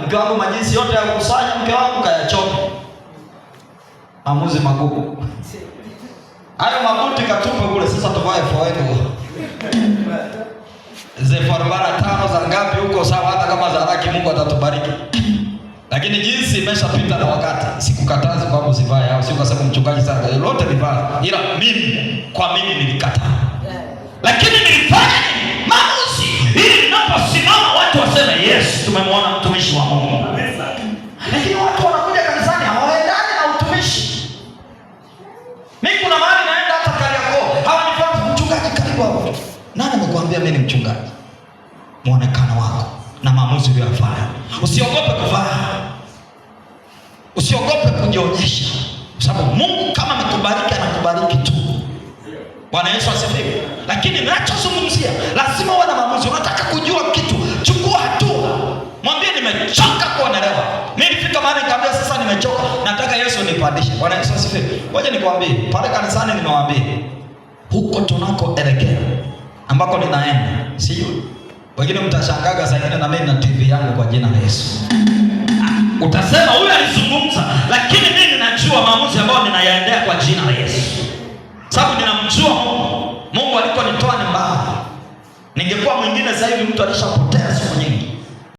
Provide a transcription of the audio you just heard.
mke wangu majinsi yote ya kukusanya, mke wangu kayachoka. Maamuzi magumu. Hayo mabuti katupe kule, sasa tuvae foenu. Zefarabara 5 za ngapi huko sawa, hata kama za laki Mungu atatubariki. Lakini jinsi imeshapita na wakati, sikukataza kwamba usivae au sio kwa sababu mchungaji sana yote nivae. Ila mimi nilikataa. Lakini nilifanya maamuzi ili ninaposimama watu waseme yes, tumemwona mtumishi wa Mungu. Lakini watu wanakuja kanisani hawaendani na utumishi. Mimi kuna mahali naenda hata Kariakoo, hawanifuati mchungaji karibu hapo. Nani amekuambia mimi ni mchungaji? Muonekano wako na maamuzi uliyofanya. Usiogope kuvaa. Usiogope kujionyesha. Kwa sababu Mungu kama amekubariki anakubariki tu. Bwana Yesu asifiwe. Lakini ninachozungumzia lazima uwe na maamuzi. Unataka kujua kitu, chukua hatua. Mwambie nimechoka kuonelewa. Mimi nilifika mahali nikamwambia sasa nimechoka, nataka Yesu nipandishe. Bwana Yesu asifiwe. Ngoja nikwambie, pale kanisani nimewaambia huko tunakoelekea ambako ninaenda, sijui. Wengine mtashangaga saa nyingine na mimi na TV yangu kwa jina la Yesu. Utasema huyu alizungumza, lakini mimi ninajua maamuzi ambayo ninayaendea kwa jina la Yesu. Sababu ninamjua Mungu. Mungu alikonitoa ni mbali. Ningekuwa mwingine sasa hivi mtu alishapotea siku nyingi.